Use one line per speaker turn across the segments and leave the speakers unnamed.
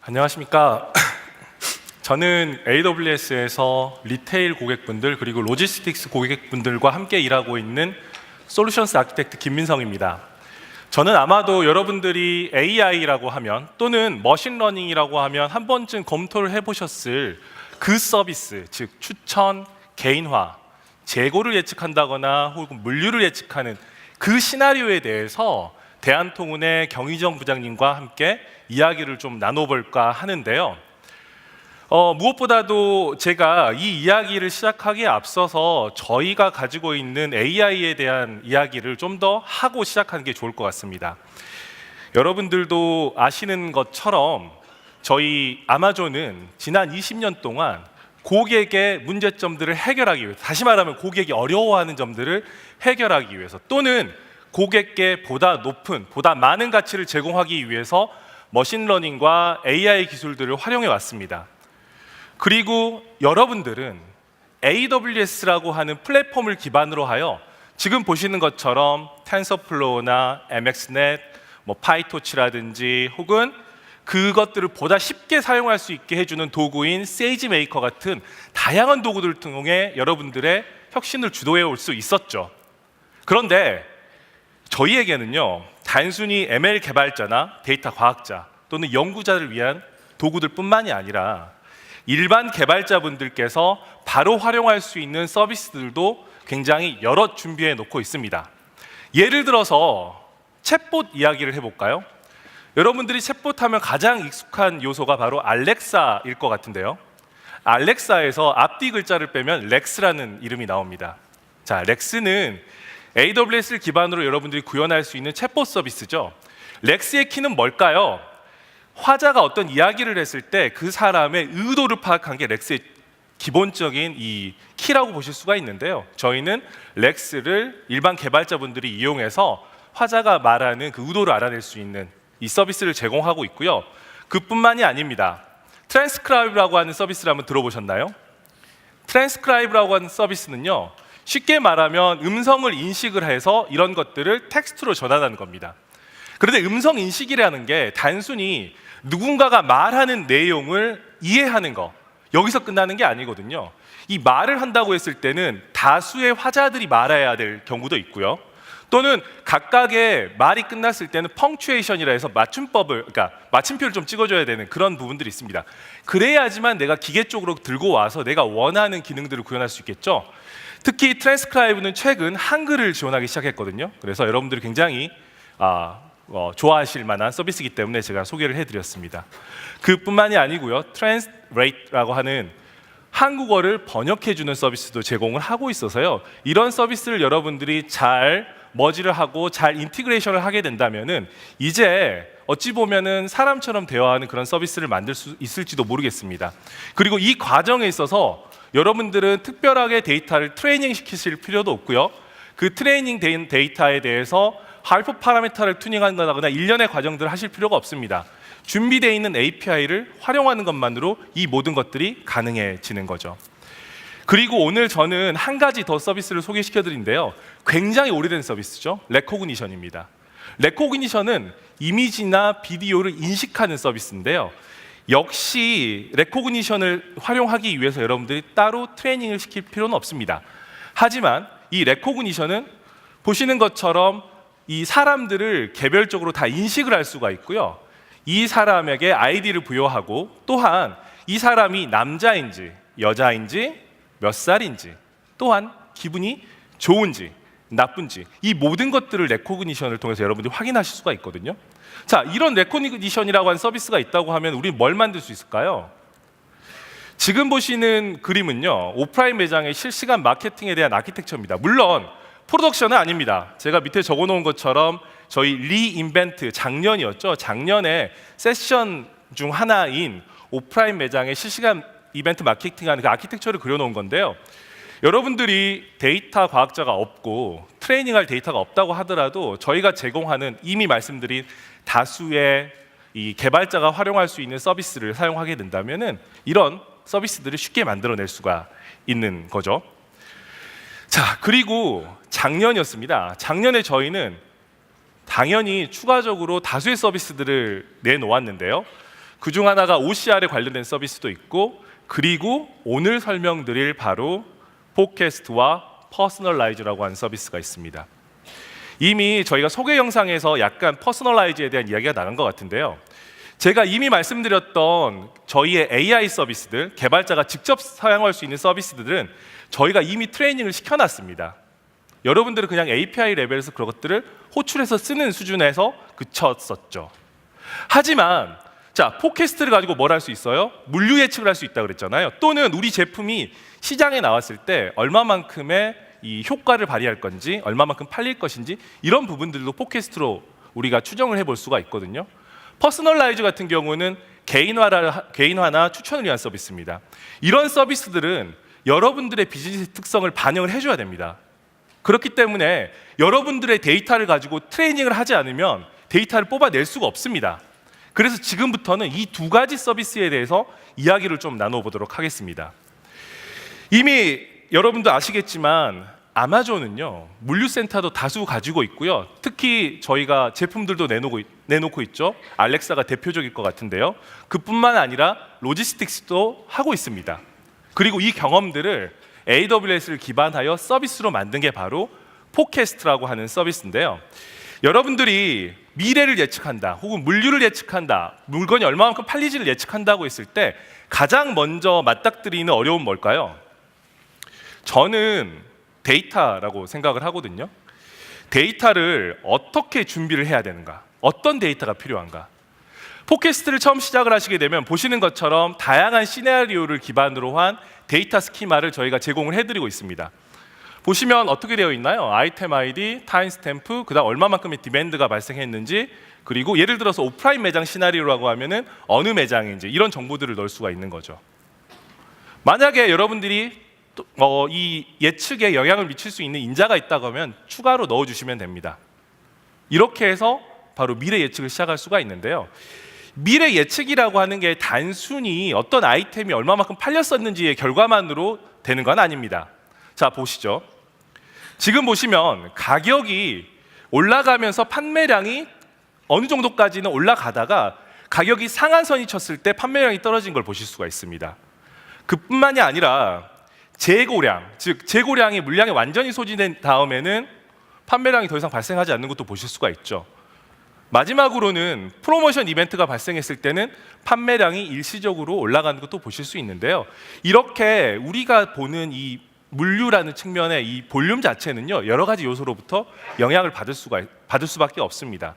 안녕하십니까. 저는 AWS에서 리테일 고객분들 그리고 로지스틱스 고객분들과 함께 일하고 있는 솔루션스 아키텍트 김민성입니다. 저는 아마도 여러분들이 AI라고 하면 또는 머신러닝이라고 하면 한 번쯤 검토를 해보셨을 그 서비스, 즉 추천, 개인화, 재고를 예측한다거나 혹은 물류를 예측하는 그 시나리오에 대해서 대한통운의 경희정 부장님과 함께 이야기를 좀 나눠볼까 하는데요. 무엇보다도 제가 이 이야기를 시작하기에 앞서서 저희가 가지고 있는 AI에 대한 이야기를 좀 더 하고 시작하는 게 좋을 것 같습니다. 여러분들도 아시는 것처럼 저희 아마존은 지난 20년 동안 고객의 문제점들을 해결하기 위해서, 다시 말하면 고객이 어려워하는 점들을 해결하기 위해서, 또는 고객께 보다 높은, 보다 많은 가치를 제공하기 위해서 머신러닝과 AI 기술들을 활용해 왔습니다. 그리고 여러분들은 AWS라고 하는 플랫폼을 기반으로 하여 지금 보시는 것처럼 텐서플로우나 MXNet, 파이토치라든지 혹은 그것들을 보다 쉽게 사용할 수 있게 해주는 도구인 세이지메이커 같은 다양한 도구들을 통해 여러분들의 혁신을 주도해 올 수 있었죠. 그런데 저희에게는요, 단순히 ML 개발자나 데이터 과학자 또는 연구자를 위한 도구들 뿐만이 아니라 일반 개발자분들께서 바로 활용할 수 있는 서비스들도 굉장히 여러 준비해 놓고 있습니다. 예를 들어서 챗봇 이야기를 해볼까요? 여러분들이 챗봇 하면 가장 익숙한 요소가 바로 알렉사일 것 같은데요. 알렉사에서 앞뒤 글자를 빼면 렉스라는 이름이 나옵니다. 자, 렉스는 AWS를 기반으로 여러분들이 구현할 수 있는 챗봇 서비스죠. 렉스의 키는 뭘까요? 화자가 어떤 이야기를 했을 때 그 사람의 의도를 파악한 게 렉스의 기본적인 이 키라고 보실 수가 있는데요. 저희는 렉스를 일반 개발자분들이 이용해서 화자가 말하는 그 의도를 알아낼 수 있는 이 서비스를 제공하고 있고요. 그뿐만이 아닙니다. 트랜스크라이브라고 하는 서비스를 한번 들어보셨나요? 트랜스크라이브라고 하는 서비스는요, 쉽게 말하면 음성을 인식을 해서 이런 것들을 텍스트로 전환하는 겁니다. 그런데 음성 인식이라는 게 단순히 누군가가 말하는 내용을 이해하는 거, 여기서 끝나는 게 아니거든요. 이 말을 한다고 했을 때는 다수의 화자들이 말해야 될 경우도 있고요. 또는 각각의 말이 끝났을 때는 펑추에이션이라 해서 맞춤법을, 그러니까 마침표를 좀 찍어줘야 되는 그런 부분들이 있습니다. 그래야지만 내가 기계 쪽으로 들고 와서 내가 원하는 기능들을 구현할 수 있겠죠. 특히 트랜스크라이브는 최근 한글을 지원하기 시작했거든요. 그래서 여러분들이 굉장히 좋아하실 만한 서비스이기 때문에 제가 소개를 해드렸습니다. 그뿐만이 아니고요, 트랜스레이트라고 하는 한국어를 번역해주는 서비스도 제공을 하고 있어서요, 이런 서비스를 여러분들이 잘 머지를 하고 잘 인티그레이션을 하게 된다면은 이제 어찌 보면은 사람처럼 대화하는 그런 서비스를 만들 수 있을지도 모르겠습니다. 그리고 이 과정에 있어서 여러분들은 특별하게 데이터를 트레이닝 시키실 필요도 없고요, 그 트레이닝 된 데이터에 대해서 하이퍼 파라미터를 튜닝한다거나 일련의 과정들을 하실 필요가 없습니다. 준비되어 있는 API를 활용하는 것만으로 이 모든 것들이 가능해지는 거죠. 그리고 오늘 저는 한 가지 더 서비스를 소개시켜 드린데요, 굉장히 오래된 서비스죠. 레코그니션입니다. 레코그니션은 이미지나 비디오를 인식하는 서비스인데요, 역시 레코그니션을 활용하기 위해서 여러분들이 따로 트레이닝을 시킬 필요는 없습니다. 하지만 이 레코그니션은 보시는 것처럼 이 사람들을 개별적으로 다 인식을 할 수가 있고요, 이 사람에게 아이디를 부여하고 또한 이 사람이 남자인지 여자인지 몇 살인지 또한 기분이 좋은지 나쁜지 이 모든 것들을 레코그니션을 통해서 여러분들이 확인하실 수가 있거든요. 자, 이런 레코그니션이라고 하는 서비스가 있다고 하면 우리 뭘 만들 수 있을까요? 지금 보시는 그림은요, 오프라인 매장의 실시간 마케팅에 대한 아키텍처입니다. 물론 프로덕션은 아닙니다. 제가 밑에 적어놓은 것처럼 저희 리인벤트, 작년이었죠. 작년에 세션 중 하나인 오프라인 매장의 실시간 이벤트 마케팅하는 그 아키텍처를 그려놓은 건데요, 여러분들이 데이터 과학자가 없고 트레이닝할 데이터가 없다고 하더라도 저희가 제공하는 이미 말씀드린 다수의 이 개발자가 활용할 수 있는 서비스를 사용하게 된다면은 이런 서비스들을 쉽게 만들어낼 수가 있는 거죠. 자, 그리고 작년이었습니다. 작년에 저희는 당연히 추가적으로 다수의 서비스들을 내놓았는데요, 그중 하나가 OCR에 관련된 서비스도 있고, 그리고 오늘 설명드릴 바로 팟캐스트와 퍼스널라이즈라고 하는 서비스가 있습니다. 이미 저희가 소개 영상에서 약간 퍼스널라이즈에 대한 이야기가 나간 것 같은데요. 제가 이미 말씀드렸던 저희의 AI 서비스들, 개발자가 직접 사용할 수 있는 서비스들은 저희가 이미 트레이닝을 시켜놨습니다. 여러분들은 그냥 API 레벨에서 그런 것들을 호출해서 쓰는 수준에서 그쳤었죠. 하지만 자, 팟캐스트를 가지고 뭘 할 수 있어요? 물류 예측을 할 수 있다고 그랬잖아요. 또는 우리 제품이 시장에 나왔을 때 얼마만큼의 이 효과를 발휘할 건지, 얼마만큼 팔릴 것인지, 이런 부분들도 팟캐스트로 우리가 추정을 해볼 수가 있거든요. 퍼스널라이즈 같은 경우는 개인화나 추천을 위한 서비스입니다. 이런 서비스들은 여러분들의 비즈니스 특성을 반영을 해줘야 됩니다. 그렇기 때문에 여러분들의 데이터를 가지고 트레이닝을 하지 않으면 데이터를 뽑아낼 수가 없습니다. 그래서 지금부터는 이 두 가지 서비스에 대해서 이야기를 좀 나눠보도록 하겠습니다. 이미 여러분도 아시겠지만 아마존은요, 물류센터도 다수 가지고 있고요. 특히 저희가 제품들도 내놓고 있죠. 알렉사가 대표적일 것 같은데요. 그뿐만 아니라 로지스틱스도 하고 있습니다. 그리고 이 경험들을 AWS를 기반하여 서비스로 만든 게 바로 팟캐스트라고 하는 서비스인데요. 여러분들이 미래를 예측한다, 혹은 물류를 예측한다, 물건이 얼마만큼 팔리지를 예측한다고 했을 때 가장 먼저 맞닥뜨리는 어려움은 뭘까요? 저는 데이터라고 생각을 하거든요. 데이터를 어떻게 준비를 해야 되는가? 어떤 데이터가 필요한가? 팟캐스트를 처음 시작을 하시게 되면 보시는 것처럼 다양한 시나리오를 기반으로 한 데이터 스키마를 저희가 제공을 해드리고 있습니다. 보시면 어떻게 되어 있나요? 아이템 아이디, 타임스탬프, 그다음 얼마만큼의 디맨드가 발생했는지, 그리고 예를 들어서 오프라인 매장 시나리오라고 하면은 어느 매장인지, 이런 정보들을 넣을 수가 있는 거죠. 만약에 여러분들이 이 예측에 영향을 미칠 수 있는 인자가 있다고 하면 추가로 넣어주시면 됩니다. 이렇게 해서 바로 미래 예측을 시작할 수가 있는데요. 미래 예측이라고 하는 게 단순히 어떤 아이템이 얼마만큼 팔렸었는지의 결과만으로 되는 건 아닙니다. 자, 보시죠. 지금 보시면 가격이 올라가면서 판매량이 어느 정도까지는 올라가다가 가격이 상한선이 쳤을 때 판매량이 떨어진 걸 보실 수가 있습니다. 그뿐만이 아니라 재고량, 즉 재고량이 물량이 완전히 소진된 다음에는 판매량이 더 이상 발생하지 않는 것도 보실 수가 있죠. 마지막으로는 프로모션 이벤트가 발생했을 때는 판매량이 일시적으로 올라가는 것도 보실 수 있는데요. 이렇게 우리가 보는 이 물류라는 측면의 이 볼륨 자체는요, 여러 가지 요소로부터 영향을 받을 수밖에 없습니다.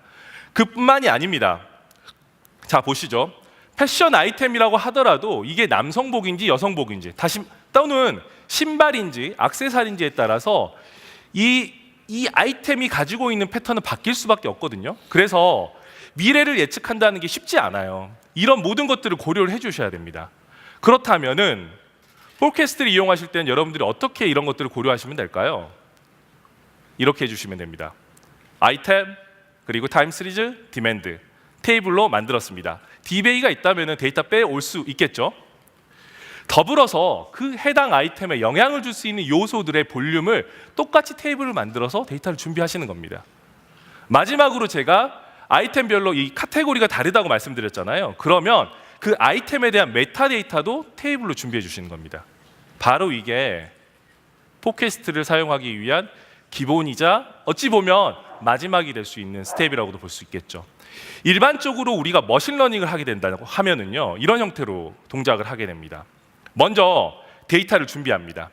그뿐만이 아닙니다. 자, 보시죠. 패션 아이템이라고 하더라도 이게 남성복인지 여성복인지, 또는 신발인지 액세서리인지에 따라서 이 아이템이 가지고 있는 패턴은 바뀔 수밖에 없거든요. 그래서 미래를 예측한다는 게 쉽지 않아요. 이런 모든 것들을 고려를 해주셔야 됩니다. 그렇다면은 팟캐스트를 이용하실 때는 여러분들이 어떻게 이런 것들을 고려하시면 될까요? 이렇게 해주시면 됩니다. 아이템, 그리고 타임 시리즈, 디맨드 테이블로 만들었습니다. DBA가 있다면 데이터 빼올 수 있겠죠. 더불어서 그 해당 아이템에 영향을 줄 수 있는 요소들의 볼륨을 똑같이 테이블을 만들어서 데이터를 준비하시는 겁니다. 마지막으로 제가 아이템별로 이 카테고리가 다르다고 말씀드렸잖아요. 그러면 그 아이템에 대한 메타데이터도 테이블로 준비해 주시는 겁니다. 바로 이게 팟캐스트를 사용하기 위한 기본이자 어찌 보면 마지막이 될 수 있는 스텝이라고도 볼 수 있겠죠. 일반적으로 우리가 머신러닝을 하게 된다고 하면은요, 이런 형태로 동작을 하게 됩니다. 먼저 데이터를 준비합니다.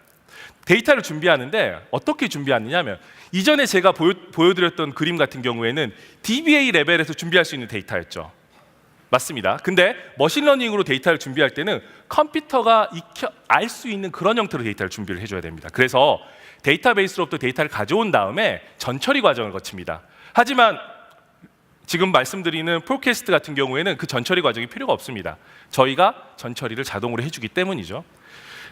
데이터를 준비하는데 어떻게 준비하느냐면, 이전에 제가 보여드렸던 그림 같은 경우에는 DBA 레벨에서 준비할 수 있는 데이터였죠. 맞습니다. 근데 머신러닝으로 데이터를 준비할 때는 컴퓨터가 알 수 있는 그런 형태로 데이터를 준비를 해줘야 됩니다. 그래서 데이터베이스로부터 데이터를 가져온 다음에 전처리 과정을 거칩니다. 하지만 지금 말씀드리는 팟캐스트 같은 경우에는 그 전처리 과정이 필요가 없습니다. 저희가 전처리를 자동으로 해주기 때문이죠.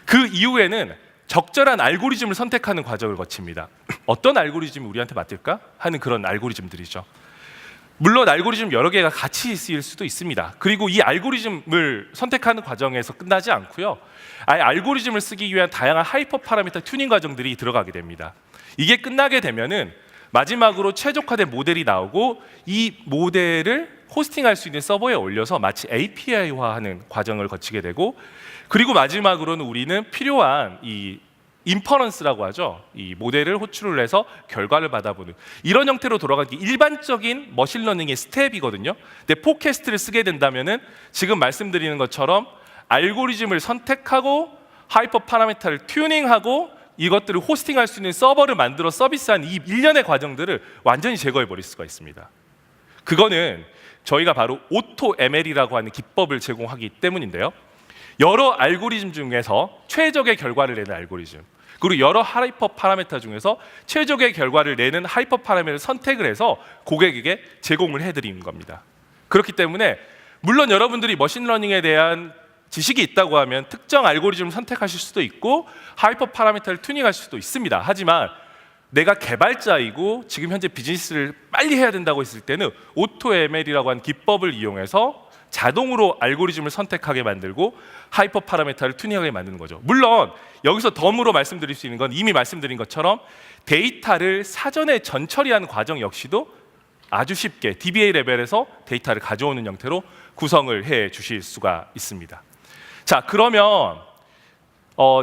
그 이후에는 적절한 알고리즘을 선택하는 과정을 거칩니다. 어떤 알고리즘이 우리한테 맞을까 하는 그런 알고리즘들이죠. 물론 알고리즘 여러 개가 같이 쓰일 수도 있습니다. 그리고 이 알고리즘을 선택하는 과정에서 끝나지 않고요, 알고리즘을 쓰기 위한 다양한 하이퍼 파라미터 튜닝 과정들이 들어가게 됩니다. 이게 끝나게 되면은 마지막으로 최적화된 모델이 나오고 이 모델을 호스팅할 수 있는 서버에 올려서 마치 API화하는 과정을 거치게 되고, 그리고 마지막으로는 우리는 필요한 이 인퍼런스라고 하죠. 이 모델을 호출을 해서 결과를 받아보는 이런 형태로 돌아가는 게 일반적인 머신러닝의 스텝이거든요. 근데 포캐스트를 쓰게 된다면은 지금 말씀드리는 것처럼 알고리즘을 선택하고 하이퍼 파라미터를 튜닝하고 이것들을 호스팅할 수 있는 서버를 만들어 서비스한 이 일련의 과정들을 완전히 제거해 버릴 수가 있습니다. 그거는 저희가 바로 오토 ML이라고 하는 기법을 제공하기 때문인데요. 여러 알고리즘 중에서 최적의 결과를 내는 알고리즘, 그리고 여러 하이퍼 파라미터 중에서 최적의 결과를 내는 하이퍼 파라미터를 선택을 해서 고객에게 제공을 해드리는 겁니다. 그렇기 때문에 물론 여러분들이 머신러닝에 대한 지식이 있다고 하면 특정 알고리즘을 선택하실 수도 있고 하이퍼 파라미터를 튜닝하실 수도 있습니다. 하지만 내가 개발자이고 지금 현재 비즈니스를 빨리 해야 된다고 했을 때는 오토 ML이라고 하는 기법을 이용해서 자동으로 알고리즘을 선택하게 만들고 하이퍼 파라미터를 튜닝하게 만드는 거죠. 물론 여기서 덤으로 말씀드릴 수 있는 건 이미 말씀드린 것처럼 데이터를 사전에 전처리하는 과정 역시도 아주 쉽게 DBA 레벨에서 데이터를 가져오는 형태로 구성을 해 주실 수가 있습니다. 자, 그러면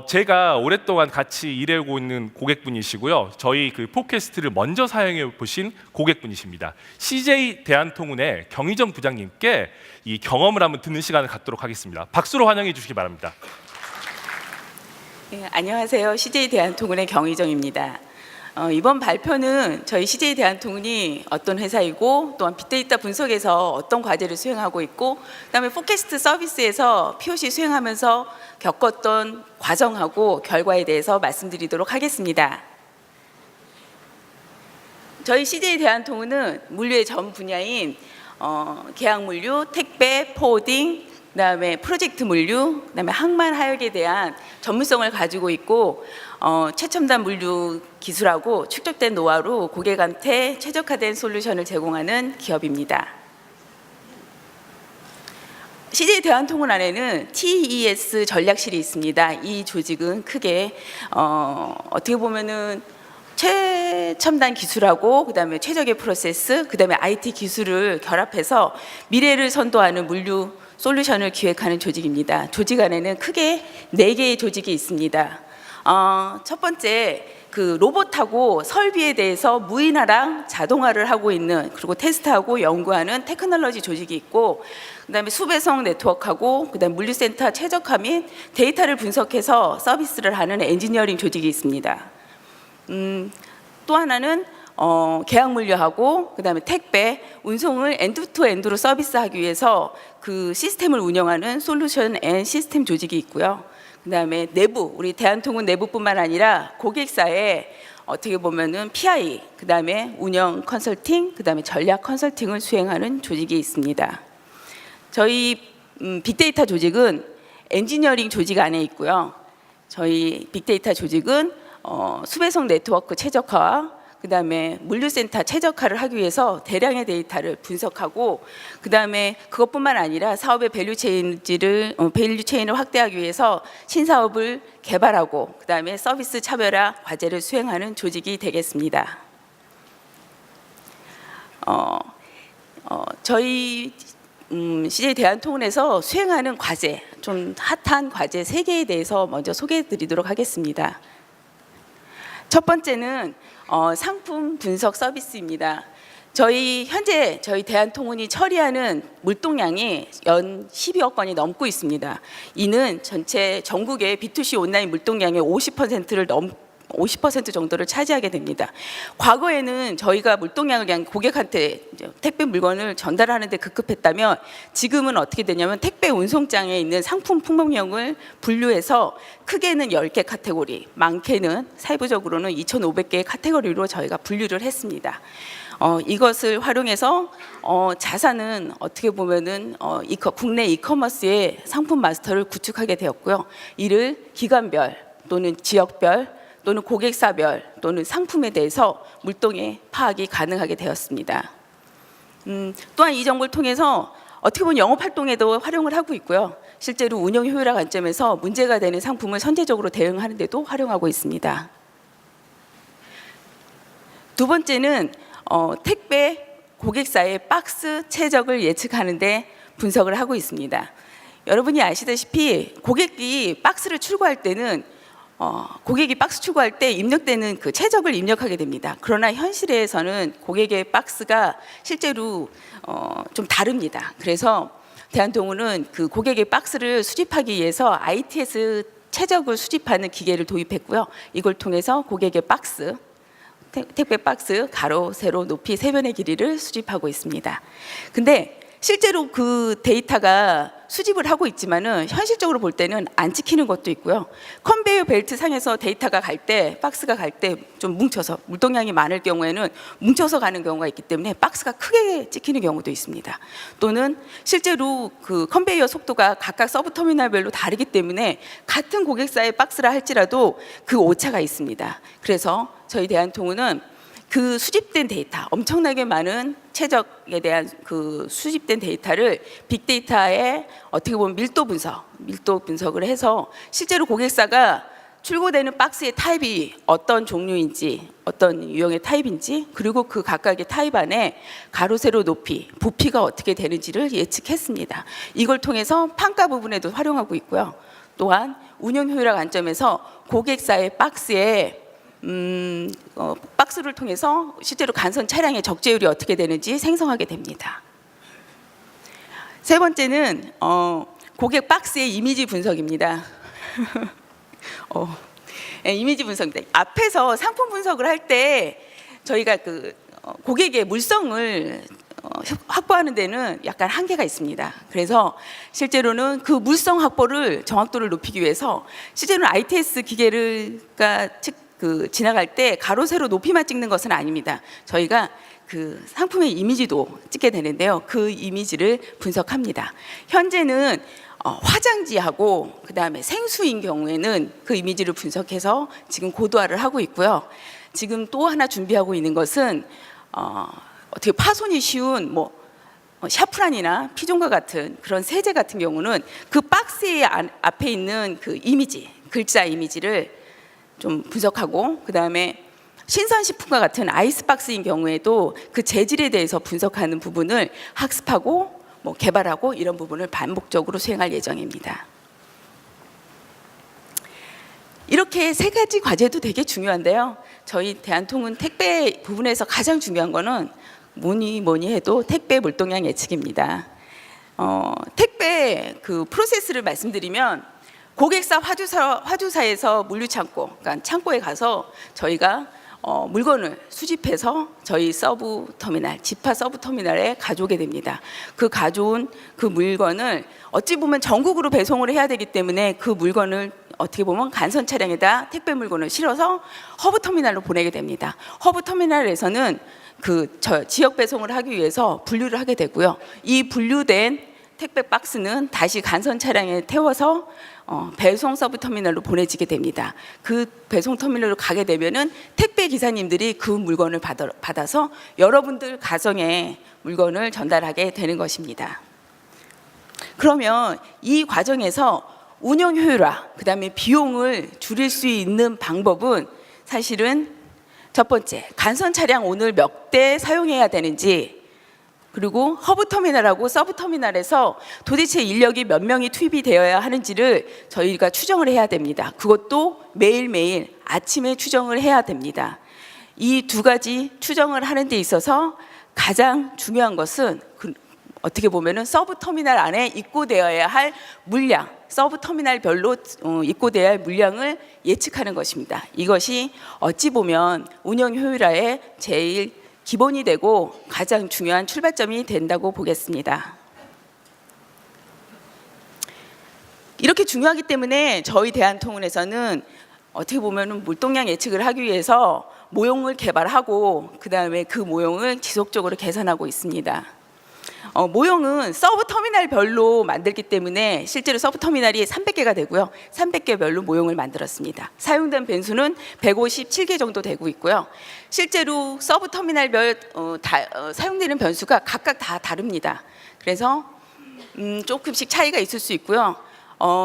제가 오랫동안 같이 일하고 있는 고객분이시고요. 저희 그 포캐스트를 먼저 사용해 보신 고객분이십니다. CJ 대한통운의 경희정 부장님께 이 경험을 한번 듣는 시간을 갖도록 하겠습니다. 박수로 환영해 주시기 바랍니다.
네, 안녕하세요. CJ 대한통운의 경희정입니다. 이번 발표는 저희 CJ 대한통운이 어떤 회사이고 또한 빅데이터 분석에서 어떤 과제를 수행하고 있고 그다음에 포캐스트 서비스에서 POC 수행하면서 겪었던 과정하고 결과에 대해서 말씀드리도록 하겠습니다. 저희 CJ 대한통운은 물류의 전 분야인 계약물류, 택배, 포워딩, 그다음에 프로젝트 물류, 그다음에 항만 하역에 대한 전문성을 가지고 있고 최첨단 물류 기술하고 축적된 노하우로 고객한테 최적화된 솔루션을 제공하는 기업입니다. CJ 대한통운 안에는 TES 전략실이 있습니다. 이 조직은 크게 어떻게 보면은 최첨단 기술하고 그다음에 최적의 프로세스, 그다음에 IT 기술을 결합해서 미래를 선도하는 물류 솔루션을 기획하는 조직입니다. 조직 안에는 크게 4개의 조직이 있습니다. 첫 번째, 그 로봇하고 설비에 대해서 무인화랑 자동화를 하고 있는, 그리고 테스트하고 연구하는 테크놀로지 조직이 있고, 그다음에 수배송 네트워크하고 그다음 물류센터 최적화 및 데이터를 분석해서 서비스를 하는 엔지니어링 조직이 있습니다. 또 하나는 계약 물류하고 그다음에 택배, 운송을 엔드투엔드로 서비스하기 위해서 그 시스템을 운영하는 솔루션 앤 시스템 조직이 있고요. 그다음에 내부, 우리 대한통운 내부뿐만 아니라 고객사에 어떻게 보면은 PI, 그다음에 운영 컨설팅, 그다음에 전략 컨설팅을 수행하는 조직이 있습니다. 저희 빅데이터 조직은 엔지니어링 조직 안에 있고요. 저희 빅데이터 조직은 수배송 네트워크 최적화와 그다음에 물류센터 최적화를 하기 위해서 대량의 데이터를 분석하고 그다음에 그것뿐만 아니라 사업의 밸류체인을 확대하기 위해서 신사업을 개발하고 그다음에 서비스 차별화 과제를 수행하는 조직이 되겠습니다. 저희 CJ 대한통운에서 수행하는 과제, 좀 핫한 과제 3개에 대해서 먼저 소개해 드리도록 하겠습니다. 첫 번째는 상품 분석 서비스입니다. 현재 저희 대한통운이 처리하는 물동량이 연 12억 건이 넘고 있습니다. 이는 전체 전국의 B2C 온라인 물동량의 50% 정도를 차지하게 됩니다. 과거에는 저희가 물동량을 그냥 고객한테 택배 물건을 전달하는 데 급급했다면 지금은 어떻게 되냐면 택배 운송장에 있는 상품 품목량을 분류해서 크게는 10개 카테고리, 많게는 세부적으로는 2,500개의 카테고리로 저희가 분류를 했습니다. 이것을 활용해서 자사는 어떻게 보면은 국내 이커머스의 상품 마스터를 구축하게 되었고요. 이를 기관별 또는 지역별 또는 고객사별 또는 상품에 대해서 물동의 파악이 가능하게 되었습니다. 또한 이 정보를 통해서 어떻게 보면 영업 활동에도 활용을 하고 있고요. 실제로 운영 효율화 관점에서 문제가 되는 상품을 선제적으로 대응하는 데도 활용하고 있습니다. 두 번째는 택배 고객사의 박스 최적을 예측하는데 분석을 하고 있습니다. 여러분이 아시다시피 고객이 박스를 출고할 때는 고객이 박스 출고할 때 입력되는 그 최적을 입력하게 됩니다. 그러나 현실에서는 고객의 박스가 실제로 좀 다릅니다. 그래서 대한통운은 그 고객의 박스를 수집하기 위해서 ITS 최적을 수집하는 기계를 도입했고요. 이걸 통해서 고객의 박스, 택배 박스 가로, 세로, 높이 세 변의 길이를 수집하고 있습니다. 근데 실제로 그 데이터가 수집을 하고 있지만은 현실적으로 볼 때는 안 찍히는 것도 있고요. 컨베이어 벨트 상에서 데이터가 갈 때, 박스가 갈 때 좀 뭉쳐서 물동량이 많을 경우에는 뭉쳐서 가는 경우가 있기 때문에 박스가 크게 찍히는 경우도 있습니다. 또는 실제로 그 컨베이어 속도가 각각 서브 터미널별로 다르기 때문에 같은 고객사의 박스라 할지라도 그 오차가 있습니다. 그래서 저희 대한통운은 그 수집된 데이터, 엄청나게 많은 최적에 대한 그 수집된 데이터를 빅데이터에 어떻게 보면 밀도 분석을 해서 실제로 고객사가 출고되는 박스의 타입이 어떤 종류인지, 어떤 유형의 타입인지, 그리고 그 각각의 타입 안에 가로, 세로, 높이, 부피가 어떻게 되는지를 예측했습니다. 이걸 통해서 판가 부분에도 활용하고 있고요. 또한 운영 효율화 관점에서 고객사의 박스에 박스를 통해서 실제로 간선 차량의 적재율이 어떻게 되는지 생성하게 됩니다. 세 번째는 고객 박스의 이미지 분석입니다. 이미지 분석입니다. 앞에서 상품 분석을 할 때 저희가 그 고객의 물성을 확보하는 데는 약간 한계가 있습니다. 그래서 실제로는 그 물성 확보를 정확도를 높이기 위해서 실제로는 ITS 기계가 지나갈 때 가로 세로 높이만 찍는 것은 아닙니다. 저희가 그 상품의 이미지도 찍게 되는데요. 그 이미지를 분석합니다. 현재는 화장지하고 그다음에 생수인 경우에는 그 이미지를 분석해서 지금 고도화를 하고 있고요. 지금 또 하나 준비하고 있는 것은 어떻게 파손이 쉬운 샤프란이나 피존과 같은 그런 세제 같은 경우는 그 박스의 앞에 있는 그 이미지, 글자 이미지를 좀 분석하고 그다음에 신선식품과 같은 아이스박스인 경우에도 그 재질에 대해서 분석하는 부분을 학습하고 개발하고 이런 부분을 반복적으로 수행할 예정입니다. 이렇게 세 가지 과제도 되게 중요한데요. 저희 대한통운 택배 부분에서 가장 중요한 거는 뭐니 해도 택배 물동량 예측입니다. 택배 그 프로세스를 말씀드리면 고객사 화주사에서 물류창고, 그러니까 창고에 가서 저희가 물건을 수집해서 저희 서브 터미널, 지파 서브 터미널에 가져오게 됩니다. 그 가져온 그 물건을 어찌 보면 전국으로 배송을 해야 되기 때문에 그 물건을 어떻게 보면 간선 차량에다 택배 물건을 실어서 허브 터미널로 보내게 됩니다. 허브 터미널에서는 지역 배송을 하기 위해서 분류를 하게 되고요. 이 분류된 택배 박스는 다시 간선 차량에 태워서 배송 서브 터미널로 보내지게 됩니다. 그 배송 터미널로 가게 되면은 택배 기사님들이 그 물건을 받아서 여러분들 가정에 물건을 전달하게 되는 것입니다. 그러면 이 과정에서 운영 효율화, 그다음에 비용을 줄일 수 있는 방법은 사실은 첫 번째, 간선 차량 오늘 몇 대 사용해야 되는지, 그리고 허브 터미널하고 서브 터미널에서 도대체 인력이 몇 명이 투입이 되어야 하는지를 저희가 추정을 해야 됩니다. 그것도 매일매일 아침에 추정을 해야 됩니다. 이 두 가지 추정을 하는 데 있어서 가장 중요한 것은 어떻게 보면은 서브 터미널 안에 입고되어야 할 물량, 서브 터미널별로 입고되어야 할 물량을 예측하는 것입니다. 이것이 어찌 보면 운영 효율화의 제일 기본이 되고 가장 중요한 출발점이 된다고 보겠습니다. 이렇게 중요하기 때문에 저희 대한통운에서는 어떻게 보면 물동량 예측을 하기 위해서 모형을 개발하고 그다음에 그 모형을 지속적으로 개선하고 있습니다. 모형은 서브 터미널별로 만들기 때문에 실제로 서브 터미널이 300개가 되고요. 300개별로 모형을 만들었습니다. 사용된 변수는 157개 정도 되고 있고요. 실제로 서브 터미널별 사용되는 변수가 각각 다 다릅니다. 그래서 조금씩 차이가 있을 수 있고요.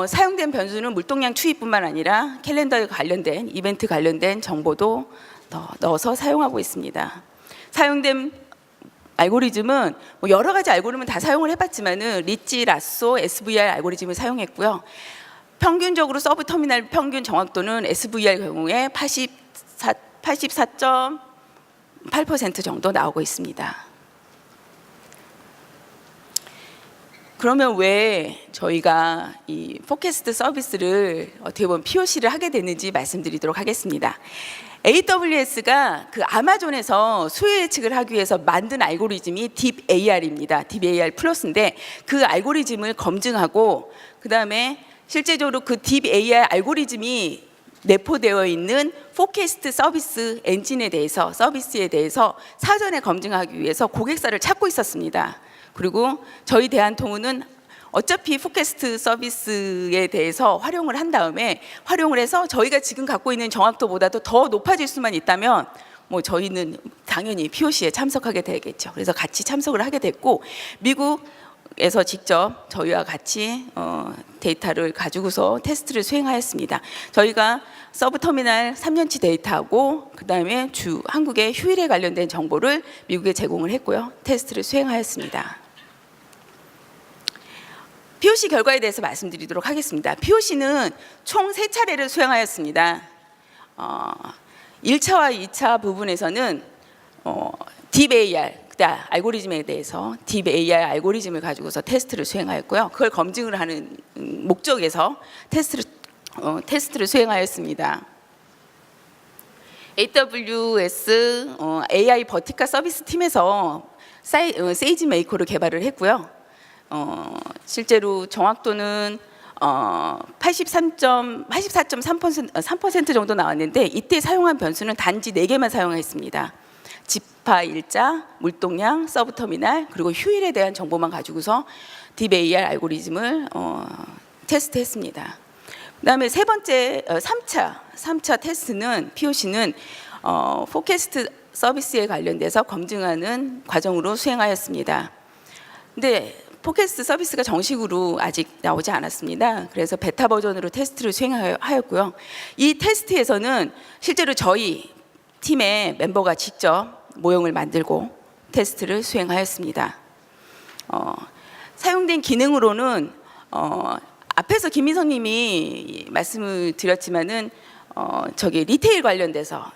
사용된 변수는 물동량 추이뿐만 아니라 캘린더에 관련된 이벤트 관련된 정보도 더 넣어서 사용하고 있습니다. 사용된 알고리즘은 뭐 여러 가지 알고리즘은 다 사용을 해봤지만은 리치, 라쏘, SVR 알고리즘을 사용했고요. 평균적으로 서브 터미널 평균 정확도는 SVR 경우에 84.8% 정도 나오고 있습니다. 그러면 왜 저희가 이 포캐스트 서비스를 어떻게 보면 POC를 하게 됐는지 말씀드리도록 하겠습니다. AWS가 그 아마존에서 수요 예측을 하기 위해서 만든 알고리즘이 딥AR입니다. 딥AR 플러스인데 그 알고리즘을 검증하고 그 다음에 실제적으로 그 딥AR 알고리즘이 내포되어 있는 포캐스트 서비스 엔진에 대해서 서비스에 대해서 사전에 검증하기 위해서 고객사를 찾고 있었습니다. 그리고 저희 대한통운은 어차피 포캐스트 서비스에 대해서 활용을 한 다음에 활용을 해서 저희가 지금 갖고 있는 정확도보다도 더 높아질 수만 있다면 뭐 저희는 당연히 POC에 참석하게 되겠죠. 그래서 같이 참석을 하게 됐고 미국에서 직접 저희와 같이 데이터를 가지고서 테스트를 수행하였습니다. 저희가 서브터미널 3년치 데이터하고 그 다음에 한국의 휴일에 관련된 정보를 미국에 제공을 했고요. 테스트를 수행하였습니다. POC 결과에 대해서 말씀드리도록 하겠습니다. POC는 총 3차례를 수행하였습니다. 1차와 2차 부분에서는 딥AR, 알고리즘에 대해서 딥AR 알고리즘을 가지고서 테스트를 수행하였고요. 그걸 검증을 하는 목적에서 테스트를 수행하였습니다. AWS AI 버티컬 서비스 팀에서 세이지 메이커를 개발을 했고요. 실제로 정확도는 84.3% 정도 나왔는데 이때 사용한 변수는 단지 4개만 사용했습니다. 지파 일자, 물동량, 서브터미널 그리고 휴일에 대한 정보만 가지고서 딥AR 알고리즘을 테스트했습니다. 그다음에 세 번째 3차 테스트는 POC는 포캐스트 서비스에 관련돼서 검증하는 과정으로 수행하였습니다. 근데 포캐스트 서비스가 정식으로 아직 나오지 않았습니다. 그래서 베타 버전으로 테스트를 수행하였고요. 이 테스트에서는 실제로 저희 팀의 멤버가 직접 모형을 만들고 테스트를 수행하였습니다. 사용된 기능으로는 앞에서 김민성님이 말씀을 드렸지만은 리테일 관련돼서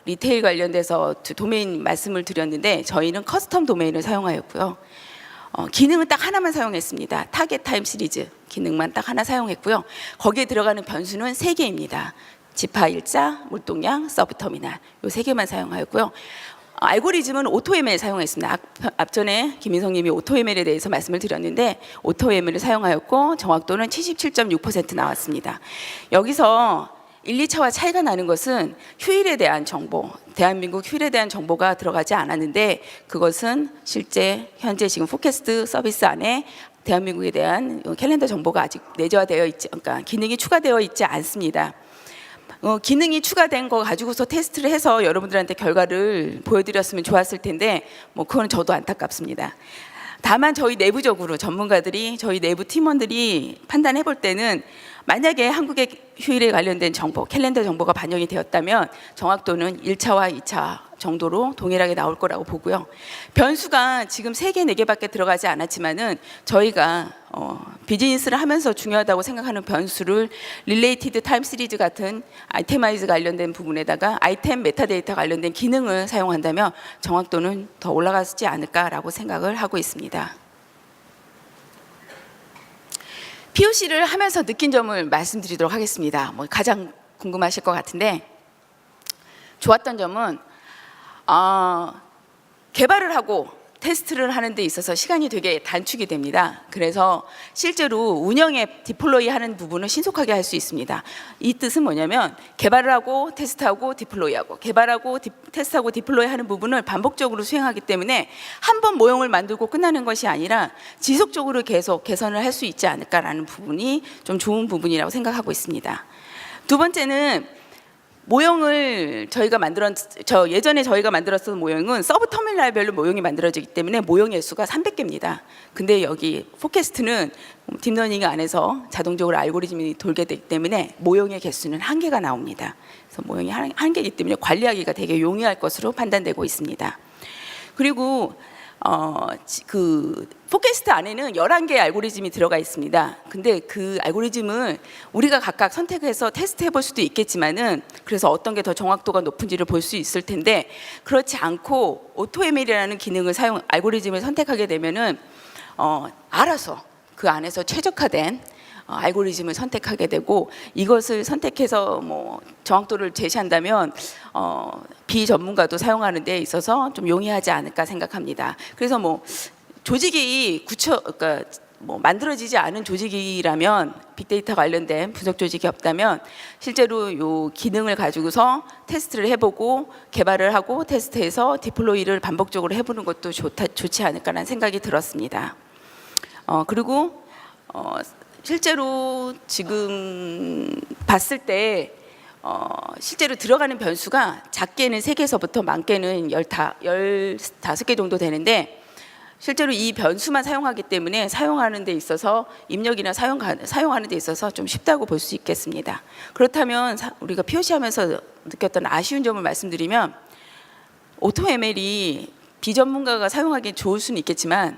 도메인 말씀을 드렸는데 저희는 커스텀 도메인을 사용하였고요. 기능은 딱 하나만 사용했습니다. 타겟 타임 시리즈 기능만 딱 하나 사용했고요. 거기에 들어가는 변수는 3개입니다. 지파 일자, 물동량, 서브터미널 이 3개만 사용하였고요. 알고리즘은 오토ML 사용했습니다. 앞전에 김민성님이 오토ML에 대해서 말씀을 드렸는데 오토ML을 사용하였고 정확도는 77.6% 나왔습니다. 여기서 1, 2차와 차이가 나는 것은 휴일에 대한 정보, 대한민국 휴일에 대한 정보가 들어가지 않았는데 그것은 실제 현재 지금 포캐스트 서비스 안에 대한민국에 대한 캘린더 정보가 아직 내재화되어 있지, 그러니까 기능이 추가되어 있지 않습니다. 기능이 추가된 거 가지고서 테스트를 해서 여러분들한테 결과를 보여드렸으면 좋았을 텐데 뭐 그건 저도 안타깝습니다. 다만 저희 내부적으로 전문가들이 저희 내부 팀원들이 판단해 볼 때는 만약에 한국의 휴일에 관련된 정보, 캘린더 정보가 반영이 되었다면 정확도는 1차와 2차 정도로 동일하게 나올 거라고 보고요. 변수가 지금 3개, 4개밖에 들어가지 않았지만은 저희가 비즈니스를 하면서 중요하다고 생각하는 변수를 릴레이티드 타임 시리즈 같은 아이템아이즈 관련된 부분에다가 아이템 메타데이터 관련된 기능을 사용한다면 정확도는 더 올라가지 않을까라고 생각을 하고 있습니다. POC를 하면서 느낀 점을 말씀드리도록 하겠습니다. 뭐 가장 궁금하실 것 같은데 좋았던 점은 개발을 하고 테스트를 하는 데 있어서 시간이 되게 단축이 됩니다. 그래서 실제로 운영에 디플로이 하는 부분을 신속하게 할 수 있습니다. 이 뜻은 뭐냐면 개발을 하고 테스트하고 디플로이하고 개발하고 테스트하고 디플로이 하는 부분을 반복적으로 수행하기 때문에 한 번 모형을 만들고 끝나는 것이 아니라 지속적으로 계속 개선을 할 수 있지 않을까라는 부분이 좀 좋은 부분이라고 생각하고 있습니다. 두 번째는 모형을 예전에 저희가 만들었던 모형은 서브 터미널별로 모형이 만들어지기 때문에 모형의 수가 300개입니다. 근데 여기 포캐스트는 딥러닝 안에서 자동적으로 알고리즘이 돌게 되기 때문에 모형의 개수는 1개가 나옵니다. 그래서 모형이 1개이기 때문에 관리하기가 되게 용이할 것으로 판단되고 있습니다. 그리고 그 포캐스트 안에는 11개의 알고리즘이 들어가 있습니다. 근데 그 알고리즘을 우리가 각각 선택해서 테스트해 볼 수도 있겠지만은, 그래서 어떤 게 더 정확도가 높은지를 볼 수 있을 텐데, 그렇지 않고 AutoML이라는 알고리즘을 선택하게 되면은 알아서 그 안에서 최적화된 알고리즘을 선택하게 되고, 이것을 선택해서 뭐 정확도를 제시한다면 비전문가도 사용하는 데 있어서 좀 용이하지 않을까 생각합니다. 그래서 뭐 조직이 그러니까 뭐 만들어지지 않은 조직이라면, 빅데이터 관련된 분석 조직이 없다면 실제로 요 기능을 가지고서 테스트를 해보고 개발을 하고 테스트해서 디플로이를 반복적으로 해보는 것도 좋지 않을까라는 생각이 들었습니다. 그리고 실제로 지금 봤을 때 실제로 들어가는 변수가 작게는 3개에서부터 많게는 15개 정도 되는데, 실제로 이 변수만 사용하기 때문에 사용하는 데 있어서 입력이나 사용하는 데 있어서 좀 쉽다고 볼 수 있겠습니다. 그렇다면 우리가 POC 하면서 느꼈던 아쉬운 점을 말씀드리면, AutoML이 비전문가가 사용하기 좋을 수는 있겠지만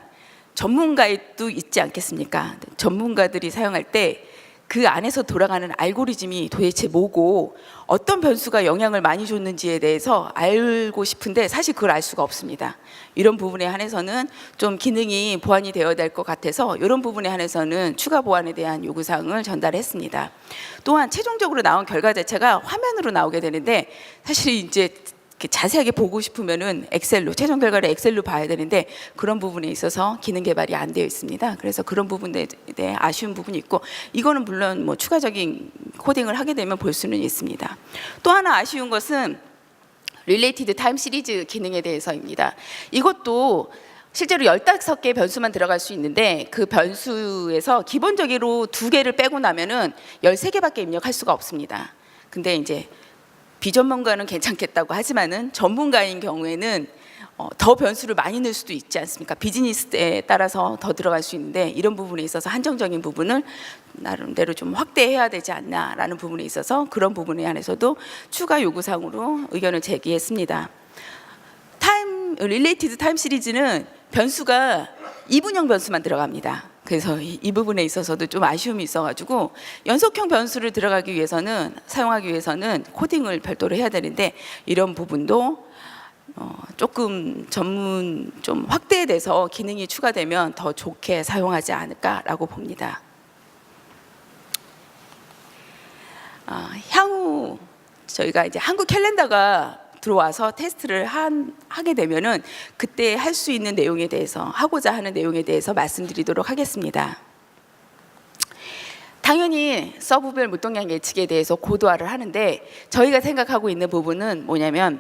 전문가도 있지 않겠습니까? 전문가들이 사용할 때 그 안에서 돌아가는 알고리즘이 도대체 뭐고 어떤 변수가 영향을 많이 줬는지에 대해서 알고 싶은데 사실 그걸 알 수가 없습니다. 이런 부분에 한해서는 좀 기능이 보완이 되어야 될 것 같아서 이런 부분에 한해서는 추가 보완에 대한 요구사항을 전달했습니다. 또한 최종적으로 나온 결과 자체가 화면으로 나오게 되는데, 사실 이제 자세하게 보고 싶으면은 최종 결과를 엑셀로 봐야 되는데 그런 부분에 있어서 기능 개발이 안 되어 있습니다. 그래서 그런 부분에 대해 아쉬운 부분이 있고, 이거는 물론 뭐 추가적인 코딩을 하게 되면 볼 수는 있습니다. 또 하나 아쉬운 것은 Related Time Series 기능에 대해서입니다. 이것도 실제로 15개의 변수만 들어갈 수 있는데, 그 변수에서 기본적으로 2개를 빼고 나면은 13개밖에 입력할 수가 없습니다. 근데 이제 비전문가는 괜찮겠다고 하지만은 전문가인 경우에는 더 변수를 많이 넣을 수도 있지 않습니까? 비즈니스에 따라서 더 들어갈 수 있는데, 이런 부분에 있어서 한정적인 부분을 나름대로 좀 확대해야 되지 않나라는 부분에 있어서 그런 부분에 한해서도 추가 요구사항으로 의견을 제기했습니다. Related Time 시리즈는 변수가 이분형 변수만 들어갑니다. 그래서 이 부분에 있어서도 좀 아쉬움이 있어가지고, 연속형 변수를 사용하기 위해서는 코딩을 별도로 해야 되는데, 이런 부분도 조금 좀 확대돼서 기능이 추가되면 더 좋게 사용하지 않을까라고 봅니다. 향후 저희가 이제 한국 캘린더가 들어와서 테스트를 하게 되면은 그때 할 수 있는 내용에 대해서, 하고자 하는 내용에 대해서 말씀드리도록 하겠습니다. 당연히 서브별 물동량 예측에 대해서 고도화를 하는데, 저희가 생각하고 있는 부분은 뭐냐면,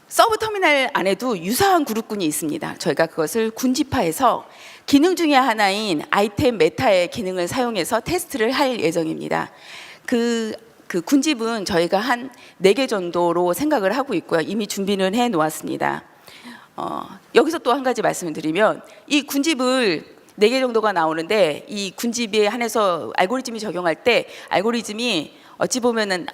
서브 터미널 안에도 유사한 그룹군이 있습니다. 저희가 그것을 군집화해서 기능 중에 하나인 아이템 메타의 기능을 사용해서 테스트를 할 예정입니다. 그 군집은 저희가 한 4개 정도로 생각을 하고 있고요. 이미 준비는 해 놓았습니다. 여기서 또 한 가지 말씀을 드리면, 이 군집을 4개 정도가 나오는데, 이 군집에 한해서 알고리즘이 적용할 때 알고리즘이 어찌 보면은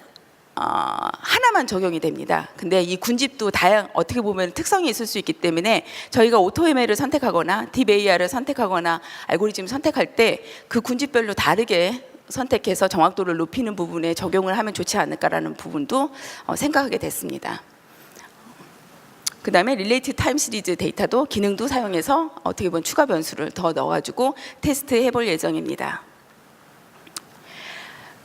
하나만 적용이 됩니다. 근데 이 군집도 어떻게 보면 특성이 있을 수 있기 때문에 저희가 AutoML을 선택하거나 DeepAI를 선택하거나 알고리즘을 선택할 때 그 군집별로 다르게 선택해서 정확도를 높이는 부분에 적용을 하면 좋지 않을까라는 부분도 생각하게 됐습니다. 그 다음에 Related Time Series 데이터도 기능도 사용해서 어떻게 보면 추가 변수를 더 넣어가지고 테스트해 볼 예정입니다.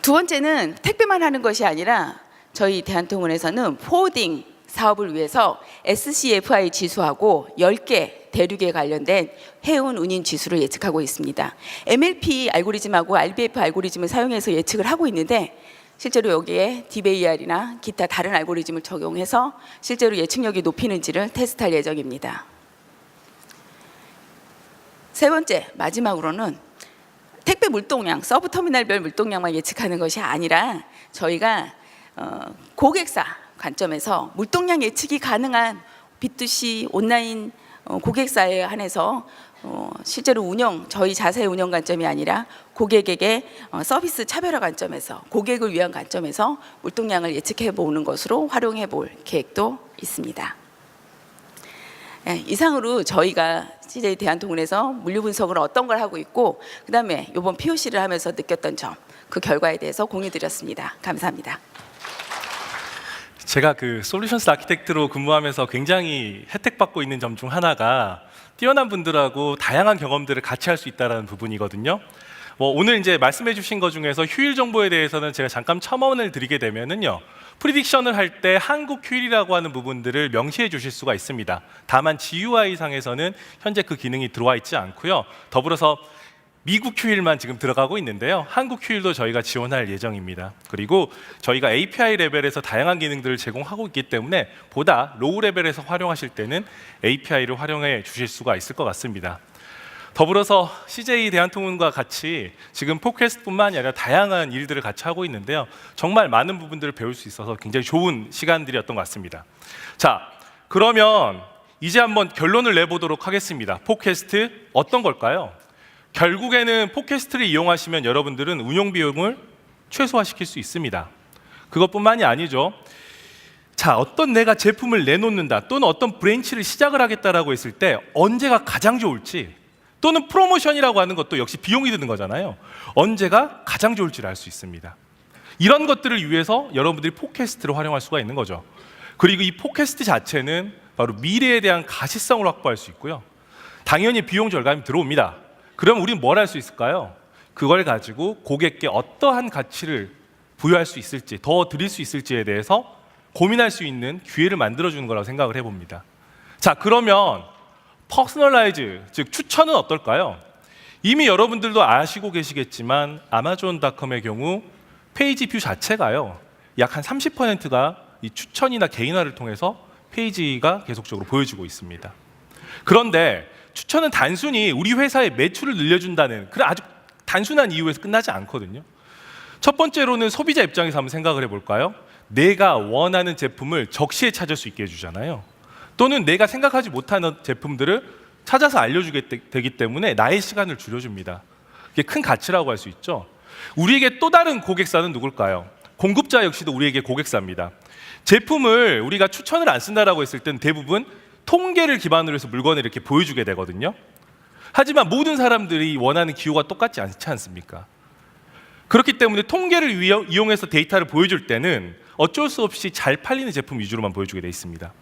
두 번째는 택배만 하는 것이 아니라 저희 대한통운에서는 포워딩 사업을 위해서 SCFI 지수하고 10개 대륙에 관련된 해운 운임 지수를 예측하고 있습니다. MLP 알고리즘하고 RBF 알고리즘을 사용해서 예측을 하고 있는데, 실제로 여기에 DeepAI나 기타 다른 알고리즘을 적용해서 실제로 예측력이 높이는지를 테스트할 예정입니다. 세 번째, 마지막으로는 택배 물동량, 서브 터미널별 물동량만 예측하는 것이 아니라 저희가 고객사 관점에서 물동량 예측이 가능한 B2C 온라인 고객사에 한해서 실제로 저희 자사의 운영 관점이 아니라 고객에게 서비스 차별화 관점에서 고객을 위한 관점에서 물동량을 예측해 보는 것으로 활용해 볼 계획도 있습니다. 이상으로 저희가 CJ 대한통운에서 물류 분석을 어떤 걸 하고 있고 그다음에 이번 POC를 하면서 느꼈던 점, 그 결과에 대해서 공유드렸습니다. 감사합니다.
제가 그 솔루션스 아키텍트로 근무하면서 굉장히 혜택받고 있는 점 중 하나가 뛰어난 분들하고 다양한 경험들을 같이 할 수 있다는 부분이거든요. 오늘 이제 말씀해 주신 것 중에서 휴일 정보에 대해서는 제가 잠깐 첨언을 드리게 되면은요. 프리딕션을 할 때 한국 휴일이라고 하는 부분들을 명시해 주실 수가 있습니다. 다만 GUI 상에서는 현재 그 기능이 들어와 있지 않고요. 더불어서 미국 휴일만 지금 들어가고 있는데요. 한국 휴일도 저희가 지원할 예정입니다. 그리고 저희가 API 레벨에서 다양한 기능들을 제공하고 있기 때문에 보다 로우 레벨에서 활용하실 때는 API를 활용해 주실 수가 있을 것 같습니다. 더불어서 CJ 대한통운과 같이 지금 팟캐스트뿐만 아니라 다양한 일들을 같이 하고 있는데요. 정말 많은 부분들을 배울 수 있어서 굉장히 좋은 시간들이었던 것 같습니다. 자, 그러면 이제 한번 결론을 내보도록 하겠습니다. 팟캐스트 어떤 걸까요? 결국에는 팟캐스트를 이용하시면 여러분들은 운영 비용을 최소화시킬 수 있습니다. 그것뿐만이 아니죠. 자, 어떤 내가 제품을 내놓는다 또는 어떤 브랜치를 시작을 하겠다라고 했을 때 언제가 가장 좋을지 또는 프로모션이라고 하는 것도 역시 비용이 드는 거잖아요. 언제가 가장 좋을지를 알 수 있습니다. 이런 것들을 위해서 여러분들이 팟캐스트를 활용할 수가 있는 거죠. 그리고 이 팟캐스트 자체는 바로 미래에 대한 가시성을 확보할 수 있고요. 당연히 비용 절감이 들어옵니다. 그럼 우리는 뭘 할 수 있을까요? 그걸 가지고 고객께 어떠한 가치를 부여할 수 있을지, 더 드릴 수 있을지에 대해서 고민할 수 있는 기회를 만들어주는 거라고 생각을 해봅니다. 자, 그러면 퍼스널라이즈, 즉 추천은 어떨까요? 이미 여러분들도 아시고 계시겠지만 아마존.com의 경우 페이지 뷰 자체가요, 약 한 30%가 이 추천이나 개인화를 통해서 페이지가 계속적으로 보여지고 있습니다. 그런데 추천은 단순히 우리 회사의 매출을 늘려준다는 그런 아주 단순한 이유에서 끝나지 않거든요. 첫 번째로는 소비자 입장에서 한번 생각을 해볼까요? 내가 원하는 제품을 적시에 찾을 수 있게 해주잖아요. 또는 내가 생각하지 못하는 제품들을 찾아서 알려주게 되기 때문에 나의 시간을 줄여줍니다. 이게 큰 가치라고 할 수 있죠. 우리에게 또 다른 고객사는 누굴까요? 공급자 역시도 우리에게 고객사입니다. 제품을 우리가 추천을 안 쓴다라고 했을 때는 대부분 통계를 기반으로 해서 물건을 이렇게 보여주게 되거든요. 하지만 모든 사람들이 원하는 기호가 똑같지 않지 않습니까? 그렇기 때문에 통계를 이용해서 데이터를 보여줄 때는 어쩔 수 없이 잘 팔리는 제품 위주로만 보여주게 돼 있습니다.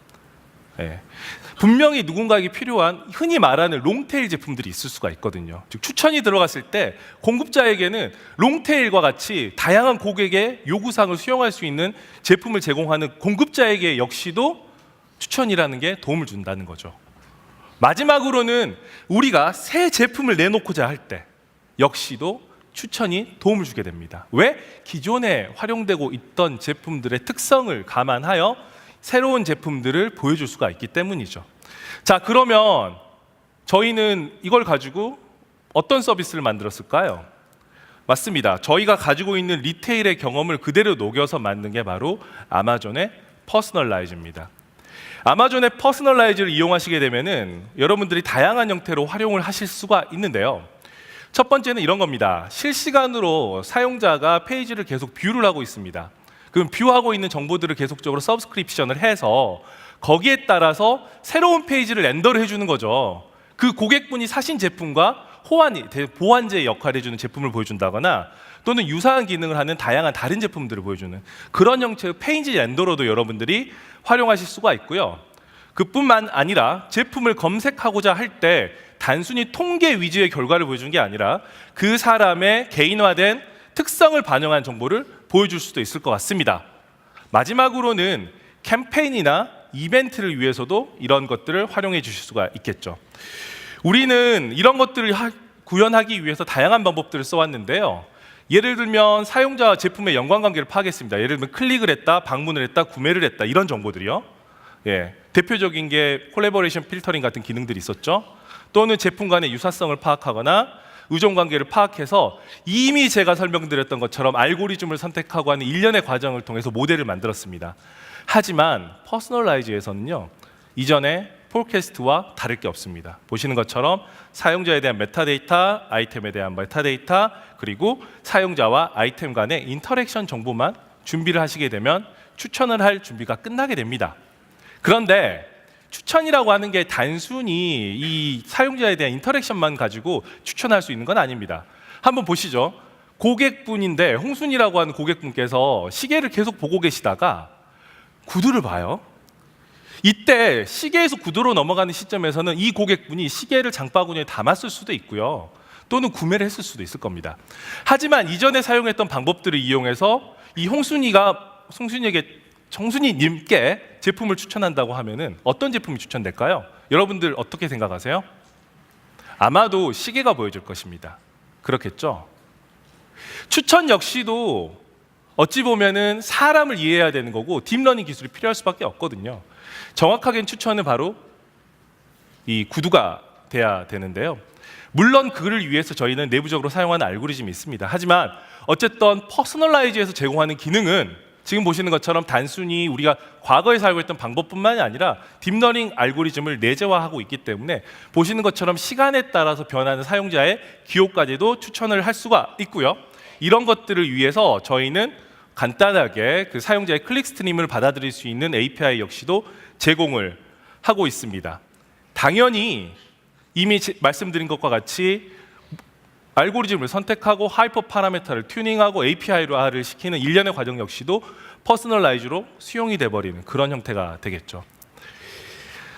네. 분명히 누군가에게 필요한 흔히 말하는 롱테일 제품들이 있을 수가 있거든요. 즉 추천이 들어갔을 때 공급자에게는 롱테일과 같이 다양한 고객의 요구사항을 수용할 수 있는 제품을 제공하는 공급자에게 역시도 추천이라는 게 도움을 준다는 거죠. 마지막으로는 우리가 새 제품을 내놓고자 할 때 역시도 추천이 도움을 주게 됩니다. 왜? 기존에 활용되고 있던 제품들의 특성을 감안하여 새로운 제품들을 보여줄 수가 있기 때문이죠. 자, 그러면 저희는 이걸 가지고 어떤 서비스를 만들었을까요? 맞습니다. 저희가 가지고 있는 리테일의 경험을 그대로 녹여서 만든 게 바로 아마존의 퍼스널라이즈입니다. 아마존의 퍼스널라이즈를 이용하시게 되면은 여러분들이 다양한 형태로 활용을 하실 수가 있는데요. 첫 번째는 이런 겁니다. 실시간으로 사용자가 페이지를 계속 뷰를 하고 있습니다. 그럼 뷰하고 있는 정보들을 계속적으로 서브스크립션을 해서 거기에 따라서 새로운 페이지를 렌더를 해주는 거죠. 그 고객분이 사신 제품과 보완제의 역할을 해주는 제품을 보여준다거나 또는 유사한 기능을 하는 다양한 다른 제품들을 보여주는 그런 형태의 페이지 렌더로도 여러분들이 활용하실 수가 있고요. 그뿐만 아니라 제품을 검색하고자 할 때 단순히 통계 위주의 결과를 보여주는 게 아니라 그 사람의 개인화된 특성을 반영한 정보를 보여줄 수도 있을 것 같습니다. 마지막으로는 캠페인이나 이벤트를 위해서도 이런 것들을 활용해 주실 수가 있겠죠. 우리는 이런 것들을 구현하기 위해서 다양한 방법들을 써왔는데요. 예를 들면 사용자와 제품의 연관관계를 파악했습니다. 예를 들면 클릭을 했다, 방문을 했다, 구매를 했다 이런 정보들이요. 예, 대표적인 게 콜래버레이션 필터링 같은 기능들이 있었죠. 또는 제품 간의 유사성을 파악하거나 의존 관계를 파악해서 이미 제가 설명드렸던 것처럼 알고리즘을 선택하고 하는 일련의 과정을 통해서 모델을 만들었습니다. 하지만 퍼스널라이즈에서는요, 이전에 폴캐스트와 다를 게 없습니다. 보시는 것처럼 사용자에 대한 메타데이터, 아이템에 대한 메타데이터, 그리고 사용자와 아이템 간의 인터랙션 정보만 준비를 하시게 되면 추천을 할 준비가 끝나게 됩니다. 그런데 추천이라고 하는 게 단순히 이 사용자에 대한 인터랙션만 가지고 추천할 수 있는 건 아닙니다. 한번 보시죠. 고객분인데 홍순이라고 하는 고객분께서 시계를 계속 보고 계시다가 구두를 봐요. 이때 시계에서 구두로 넘어가는 시점에서는 이 고객분이 시계를 장바구니에 담았을 수도 있고요. 또는 구매를 했을 수도 있을 겁니다. 하지만 이전에 사용했던 방법들을 이용해서 이 홍순이님께 제품을 추천한다고 하면은 어떤 제품이 추천될까요? 여러분들 어떻게 생각하세요? 아마도 시계가 보여줄 것입니다. 그렇겠죠? 추천 역시도 어찌 보면은 사람을 이해해야 되는 거고 딥러닝 기술이 필요할 수밖에 없거든요. 정확하게는 추천은 바로 이 구두가 돼야 되는데요. 물론 그를 위해서 저희는 내부적으로 사용하는 알고리즘이 있습니다. 하지만 어쨌든 퍼스널라이즈에서 제공하는 기능은 지금 보시는 것처럼 단순히 우리가 과거에 사용했던 방법뿐만이 아니라 딥러닝 알고리즘을 내재화하고 있기 때문에 보시는 것처럼 시간에 따라서 변하는 사용자의 기호까지도 추천을 할 수가 있고요. 이런 것들을 위해서 저희는 간단하게 그 사용자의 클릭 스트림을 받아들일 수 있는 API 역시도 제공을 하고 있습니다. 당연히 이미 말씀드린 것과 같이 알고리즘을 선택하고 하이퍼 파라미터를 튜닝하고 API화를 시키는 일련의 과정 역시도 퍼스널라이즈로 수용이 돼버리는 그런 형태가 되겠죠.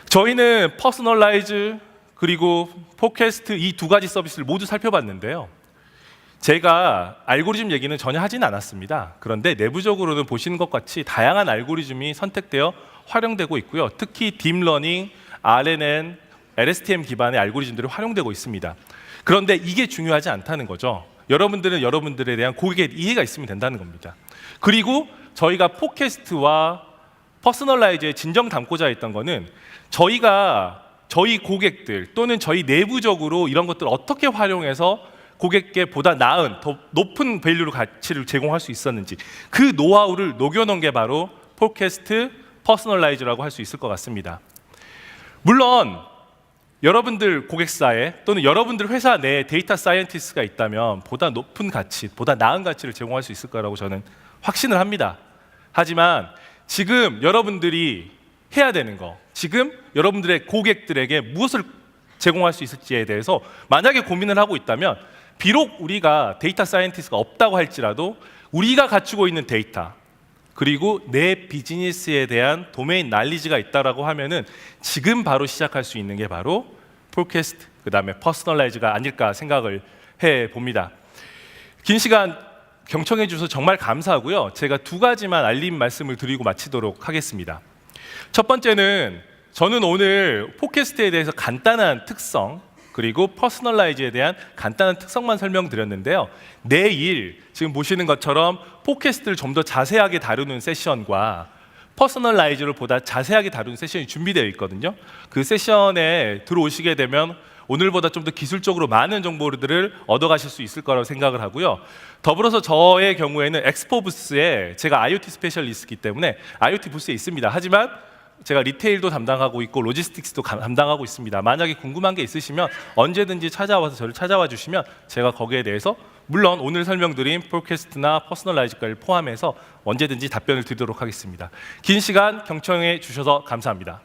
저희는 퍼스널라이즈 그리고 팟캐스트 이 두 가지 서비스를 모두 살펴봤는데요. 제가 알고리즘 얘기는 전혀 하진 않았습니다. 그런데 내부적으로는 보시는 것 같이 다양한 알고리즘이 선택되어 활용되고 있고요. 특히 딥러닝, RNN, LSTM 기반의 알고리즘들이 활용되고 있습니다. 그런데 이게 중요하지 않다는 거죠. 여러분들은 여러분들에 대한 고객의 이해가 있으면 된다는 겁니다. 그리고 저희가 팟캐스트와 퍼스널라이즈에 진정 담고자 했던 거는 저희 고객들 또는 저희 내부적으로 이런 것들을 어떻게 활용해서 고객께 보다 나은, 더 높은 밸류 가치를 제공할 수 있었는지 그 노하우를 녹여놓은 게 바로 팟캐스트 퍼스널라이즈라고 할 수 있을 것 같습니다. 물론 여러분들 고객사에 또는 여러분들 회사 내에 데이터 사이언티스트가 있다면 보다 높은 가치, 보다 나은 가치를 제공할 수 있을 거라고 저는 확신을 합니다. 하지만 지금 여러분들이 해야 되는 거, 지금 여러분들의 고객들에게 무엇을 제공할 수 있을지에 대해서 만약에 고민을 하고 있다면 비록 우리가 데이터 사이언티스트가 없다고 할지라도 우리가 갖추고 있는 데이터 그리고 내 비즈니스에 대한 도메인 날리지가 있다라고 하면은 지금 바로 시작할 수 있는 게 바로 팟캐스트 그다음에 퍼스널라이즈가 아닐까 생각을 해 봅니다. 긴 시간 경청해 주셔서 정말 감사하고요. 제가 두 가지만 알림 말씀을 드리고 마치도록 하겠습니다. 첫 번째는 저는 오늘 팟캐스트에 대해서 간단한 특성 그리고 퍼스널라이즈에 대한 간단한 특성만 설명드렸는데요. 내일 지금 보시는 것처럼 팟캐스트를 좀 더 자세하게 다루는 세션과 퍼스널라이즈를 보다 자세하게 다루는 세션이 준비되어 있거든요. 그 세션에 들어오시게 되면 오늘보다 좀 더 기술적으로 많은 정보들을 얻어가실 수 있을 거라고 생각을 하고요. 더불어서 저의 경우에는 엑스포 부스에 제가 IoT 스페셜리스트이기 때문에 IoT 부스에 있습니다. 하지만 제가 리테일도 담당하고 있고 로지스틱스도 담당하고 있습니다. 만약에 궁금한 게 있으시면 언제든지 찾아와서 저를 찾아와 주시면 제가 거기에 대해서 물론 오늘 설명드린 팟캐스트나 퍼스널라이즈까지 포함해서 언제든지 답변을 드리도록 하겠습니다. 긴 시간 경청해 주셔서 감사합니다.